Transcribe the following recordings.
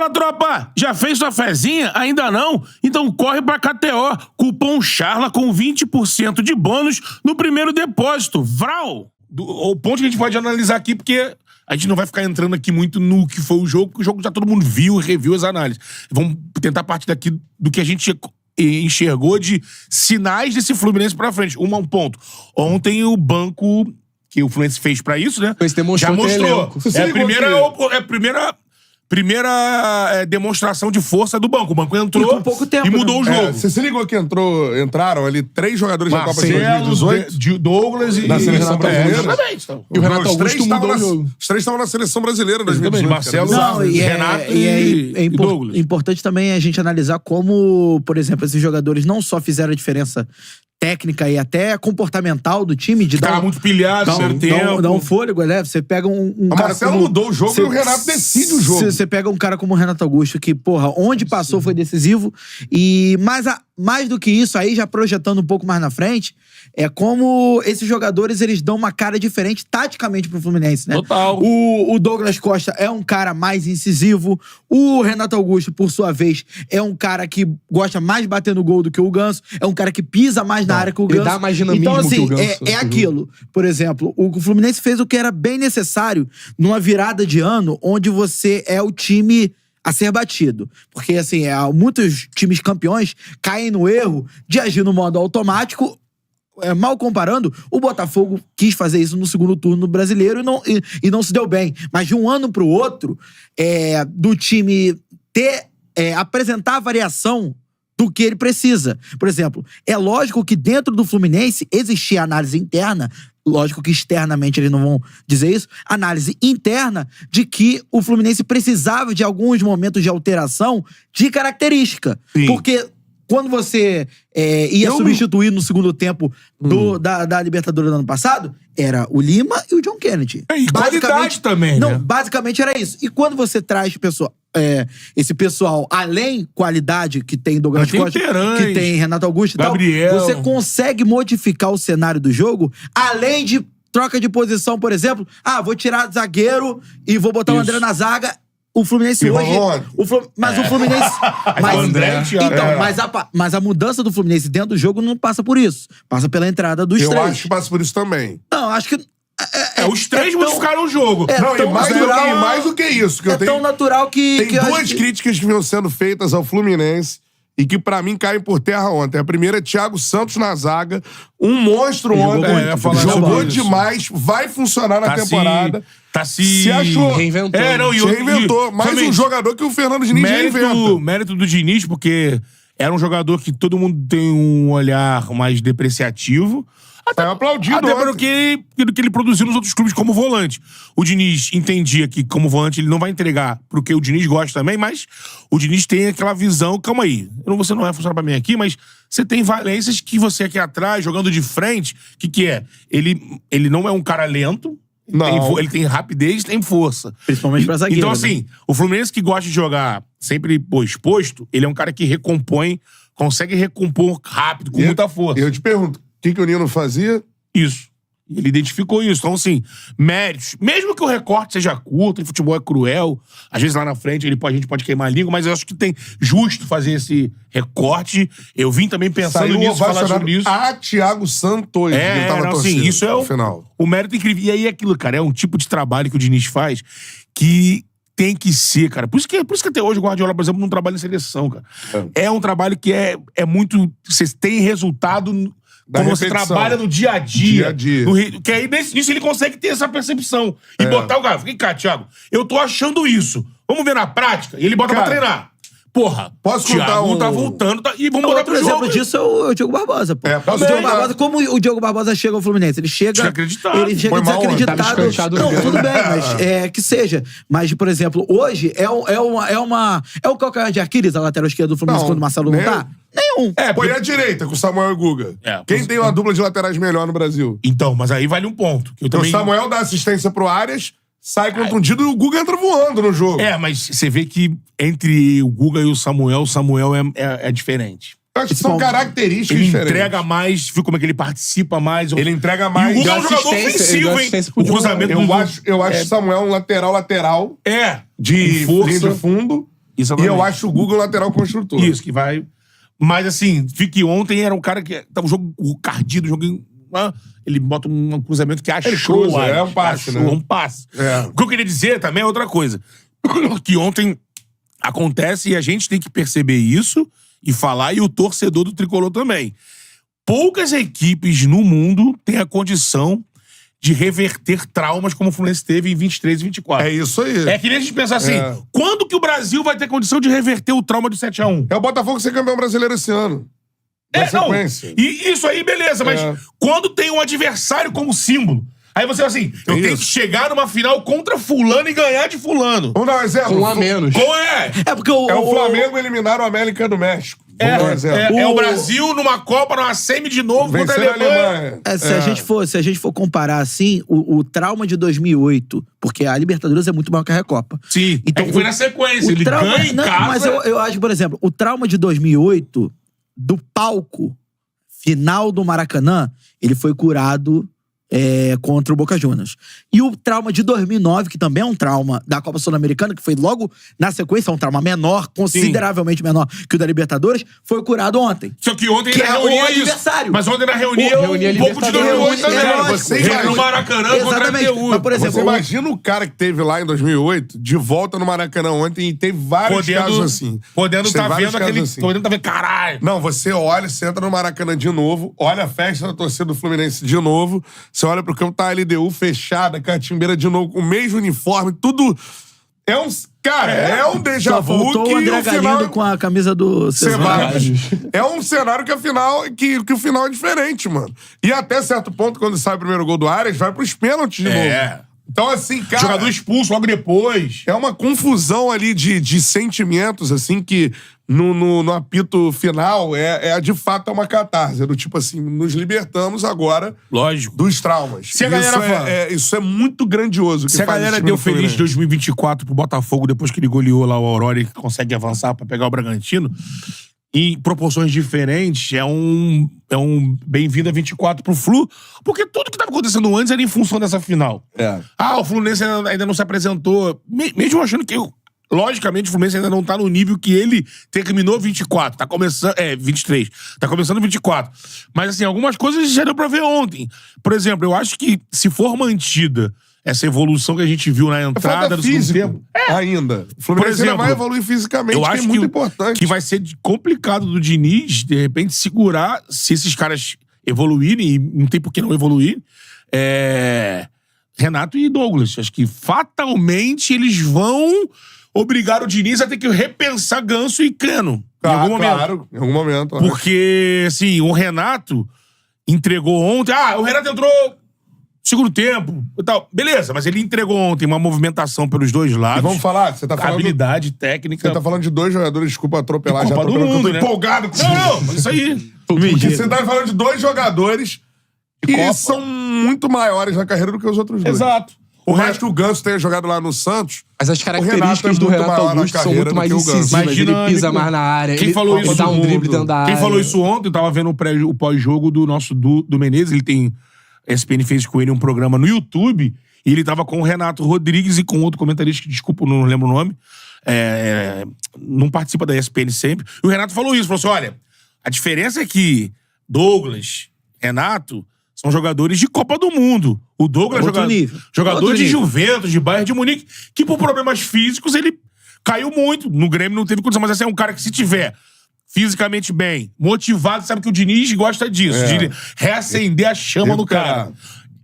Fala, tropa! Já fez sua fezinha? Ainda não? Então corre pra KTO. Cupom CHARLA com 20% de bônus no primeiro depósito. Vral! O ponto que a gente pode analisar aqui, porque a gente não vai ficar entrando aqui muito no que foi o jogo, porque o jogo já todo mundo viu e reviu as análises. Vamos tentar partir daqui do que a gente enxergou de sinais desse Fluminense pra frente. Um ponto. Ontem o banco que o Fluminense fez pra isso, né? Já mostrou. É a primeira demonstração de força do banco. O banco entrou e mudou o jogo. Você se ligou que entraram ali 3 jogadores da Copa de 2018? Douglas e... Na seleção brasileira. Exatamente. E o Renato Augusto mudou o jogo. Os 3 estavam na seleção brasileira em 2018. Marcelo, Renato e Douglas. Importante também a gente analisar como, por exemplo, esses jogadores não só fizeram a diferença técnica e até comportamental do time, de dar muito pilhado, dá um fôlego, né? Você pega um cara Marcelo como, mudou o jogo e o Renato decide o jogo. Você pega um cara como o Renato Augusto, que, porra, onde passou foi decisivo. E mais do que isso, aí já projetando um pouco mais na frente, é como esses jogadores, eles dão uma cara diferente taticamente pro Fluminense, né? Total. O Douglas Costa é um cara mais incisivo. O Renato Augusto, por sua vez, é um cara que gosta mais de bater no gol do que o Ganso. É um cara que pisa mais na área que o Ganso. Ele dá mais dinamismo então, assim, que o Ganso. É aquilo. Por exemplo, o Fluminense fez o que era bem necessário numa virada de ano onde você é o time a ser batido. Porque, assim, muitos times campeões caem no erro de agir no modo automático. Mal comparando, o Botafogo quis fazer isso no segundo turno no Brasileiro e não se deu bem. Mas de um ano pro outro, do time apresentar a variação do que ele precisa. Por exemplo, é lógico que dentro do Fluminense existia análise interna, lógico que externamente eles não vão dizer isso, análise interna de que o Fluminense precisava de alguns momentos de alteração de característica. Sim. Porque quando você ia substituir no segundo tempo da Libertadores do ano passado, era o Lima e o John Kennedy. E qualidade também, não, né? Basicamente era isso. E quando você traz esse pessoal, além qualidade que tem Douglas Costa, que tem Renato Augusto e Gabriel, tal, você consegue modificar o cenário do jogo, além de troca de posição, por exemplo. Vou tirar zagueiro e vou botar o André na zaga. O Fluminense hoje... Mas o Fluminense... Mas a mudança do Fluminense dentro do jogo não passa por isso. Passa pela entrada dos 3. Eu acho que passa por isso também. Não, acho que... os 3 modificaram o jogo. E mais do que isso. Que tão natural que... Tem 2 críticas que vinham sendo feitas ao Fluminense e que pra mim caem por terra ontem. A primeira é Thiago Santos na zaga. Um monstro ontem. Jogou demais. Vai funcionar na temporada. Se achou. Reinventou. Se reinventou. Mais um jogador que o Fernando Diniz reinventa. Mérito do Diniz, porque era um jogador que todo mundo tem um olhar mais depreciativo. Até pelo que ele produziu nos outros clubes como volante. O Diniz entendia que, como volante, ele não vai entregar pro que o Diniz gosta também, mas o Diniz tem aquela visão, calma aí, você não vai funcionar pra mim aqui, mas você tem valências que você aqui atrás, jogando de frente, que é? Ele não é um cara lento, ele tem rapidez, tem força. Principalmente pra zagueiro. Então, assim, o Fluminense que gosta de jogar sempre exposto, ele é um cara que recompõe, consegue recompor rápido, com muita força. Eu te pergunto, o que o Nino fazia? Isso. Ele identificou isso. Então, assim, méritos. Mesmo que o recorte seja curto, o futebol é cruel, às vezes lá na frente a gente pode queimar a língua, mas eu acho que tem justo fazer esse recorte. Eu vim também pensando nisso, falar sobre isso. Thiago Santos. Ele tava torcendo, isso é o mérito incrível. E aí aquilo, cara, é um tipo de trabalho que o Diniz faz que tem que ser, cara. Por isso que até hoje o Guardiola, por exemplo, não trabalha em seleção, cara. É um trabalho que é muito... Você tem resultado... Quando você trabalha no dia a dia. Que aí, nisso, ele consegue ter essa percepção. E botar o cara. Vem cá, Thiago. Eu tô achando isso. Vamos ver na prática? E ele bota pra treinar. Porra. Posso contar tá voltando. E vamos botar pro jogo. Outro exemplo disso é o Diogo Barbosa, pô. O Diogo Barbosa, como o Diogo Barbosa chega ao Fluminense? Ele chega desacreditado. Não, tudo bem, mas que seja. Mas, por exemplo, hoje é o calcanhar de Aquiles, a lateral esquerda do Fluminense, quando o Marcelo não tá? Nenhum. Põe a direita com o Samuel e o Guga. Quem tem uma dupla de laterais melhor no Brasil? Então, mas aí vale um ponto. O Samuel dá assistência pro Arias, sai contundido e o Guga entra voando no jogo. Mas você vê que entre o Guga e o Samuel é diferente. Eu acho que são características diferentes. Ele entrega mais, viu como é que ele participa mais. Ele entrega mais. E o Guga é um jogador ofensivo, hein? O cruzamento eu acho o Samuel um lateral. De força. Linha de fundo. E eu acho o Guga o lateral construtor. Isso, que vai... Mas, assim, Fique ontem era um cara que... Tava o Cardido, ele bota um cruzamento que achou. Um passe, né? Um passe. O que eu queria dizer também é outra coisa. Que ontem acontece e a gente tem que perceber isso e falar, e o torcedor do Tricolor também. Poucas equipes no mundo têm a condição de reverter traumas como o Fluminense teve em 23 e 24. É isso aí. É que nem a gente pensar assim, quando que o Brasil vai ter condição de reverter o trauma do 7-1? É o Botafogo ser campeão brasileiro esse ano. Não. E isso aí, beleza, mas quando tem um adversário como símbolo, aí você assim, eu tenho que chegar numa final contra fulano e ganhar de fulano. Vamos dar um exemplo. Um a menos. É porque o Flamengo eliminar o América do México. É o Brasil numa Copa, numa semi de novo contra a Alemanha. Se a gente for comparar assim, o trauma de 2008, porque a Libertadores é muito maior que a Recopa. Sim, então foi na sequência, ele ganha em casa. Mas eu acho, por exemplo, o trauma de 2008, do palco final do Maracanã, ele foi curado contra o Boca Juniors. E o trauma de 2009, que também é um trauma da Copa Sul-Americana, que foi logo na sequência, um trauma menor, consideravelmente menor que o da Libertadores, foi curado ontem. Só que ontem que reunia o adversário. Mas ontem na reunião um pouco de 2008 também. Você no Maracanã contra a LDU. Mas, por exemplo, você imagina o cara que teve lá em 2008, de volta no Maracanã ontem, e teve vários casos assim. Podendo estar vendo aquele... Podendo estar vendo, caralho. Não, você olha, você entra no Maracanã de novo, olha a festa da torcida do Fluminense de novo, você olha pro campo, tá a LDU fechada, Catimbeira de novo, com o mesmo uniforme, tudo... É um déjà vu. Só faltou o André Galindo com a camisa do Ceballos. É um cenário que o final é diferente, mano. E até certo ponto, quando sai o primeiro gol do Arias, vai pros pênaltis de novo. Então, assim, cara... Jogador expulso logo depois. É uma confusão ali de sentimentos, assim, que no apito final de fato uma catarse. Do tipo assim, nos libertamos agora... Lógico. ...dos traumas. Se a galera isso é muito grandioso. Se a galera deu feliz de 2024 pro Botafogo, depois que ele goleou lá o Aurora e consegue avançar pra pegar o Bragantino... Em proporções diferentes, é um bem-vindo a 24 pro Flu, porque tudo que tava acontecendo antes era em função dessa final. O Fluminense ainda não se apresentou, mesmo achando que, logicamente, o Fluminense ainda não tá no nível que ele terminou 24, tá começando, 23, tá começando 24. Mas, assim, algumas coisas já deu pra ver ontem. Por exemplo, eu acho que se for mantida essa evolução que a gente viu na entrada do segundo tempo. Ainda. O Fluminense ainda vai evoluir fisicamente, eu acho que é muito importante. Que vai ser complicado do Diniz, de repente, segurar, se esses caras evoluírem, e não tem por que não evoluir, Renato e Douglas. Acho que fatalmente eles vão obrigar o Diniz a ter que repensar Ganso e Cano. Em algum momento. Claro, em algum momento. Porque, assim, o Renato entregou ontem... o Renato entrou... segundo tempo e tal. Beleza, mas ele entregou ontem uma movimentação pelos dois lados. E vamos falar, você tá falando... Habilidade técnica. Você tá falando de dois jogadores, desculpa atropelar. Copa do mundo, né? Empolgado com Não, isso aí. Você tá falando de dois jogadores que são muito maiores na carreira do que os outros dois. Exato. O resto que o Ganso tenha jogado lá no Santos... Mas as características do Renato Augusto são muito mais incisivas. Ele pisa mais na área, ele dá um drible dentro da área. Quem falou isso ontem, eu tava vendo o pós-jogo do nosso do Menezes, ele tem... A ESPN fez com ele um programa no YouTube e ele tava com o Renato Rodrigues e com outro comentarista que, desculpa, não lembro o nome, não participa da ESPN sempre. E o Renato falou isso, falou assim, olha, a diferença é que Douglas, Renato, são jogadores de Copa do Mundo. O Douglas é jogador de Juventus, de Bayern de Munique, que por problemas físicos ele caiu muito. No Grêmio não teve condição, mas assim, é um cara que se tiver... fisicamente bem, motivado, sabe que o Diniz gosta disso, de reacender a chama no cara.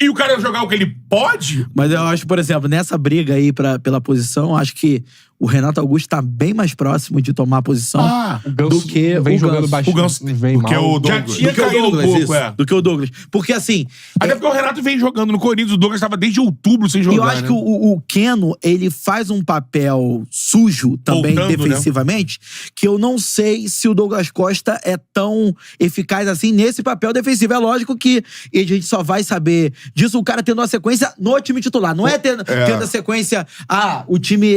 E o cara jogar o que ele pode... Mas eu acho, por exemplo, nessa briga aí pela posição, acho que o Renato Augusto tá bem mais próximo de tomar a posição do que vem o jogando Ganso. bastante. O Ganso vem porque mal. o Douglas. Já tinha caído um pouco, do que o Douglas. Porque assim... Até porque o Renato vem jogando no Corinthians, o Douglas estava desde outubro sem jogar. E eu acho que o Keno, ele faz um papel sujo também, defensivamente, que eu não sei se o Douglas Costa é tão eficaz assim nesse papel defensivo. É lógico que a gente só vai saber disso o cara tendo uma sequência no time titular. Não é tendo a sequência, o time...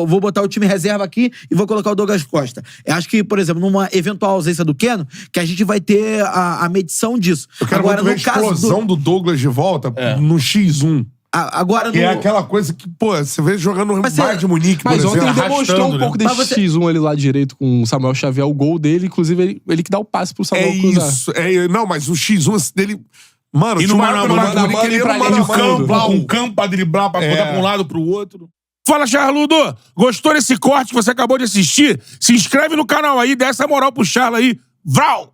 vou botar o time reserva aqui e vou colocar o Douglas Costa. Eu acho que, por exemplo, numa eventual ausência do Keno, que a gente vai ter a medição disso. Eu quero agora, muito ver a explosão do Douglas de volta no X1. Agora que é aquela coisa que, pô, você vê jogando no Bayern de Munique, por exemplo. Mas ontem ele demonstrou um pouco desse X1 ali lá direito com o Samuel Xavier, o gol dele, inclusive ele que dá o passe pro Samuel cruzar. Isso, não, mas o X1 dele... Mano, e no mano a mano, ele pra linha de campo, lá um campo pra driblar, pra botar pra um lado pro outro. Fala, Charludo! Gostou desse corte que você acabou de assistir? Se inscreve no canal aí, dá essa moral pro Charla aí. Vral!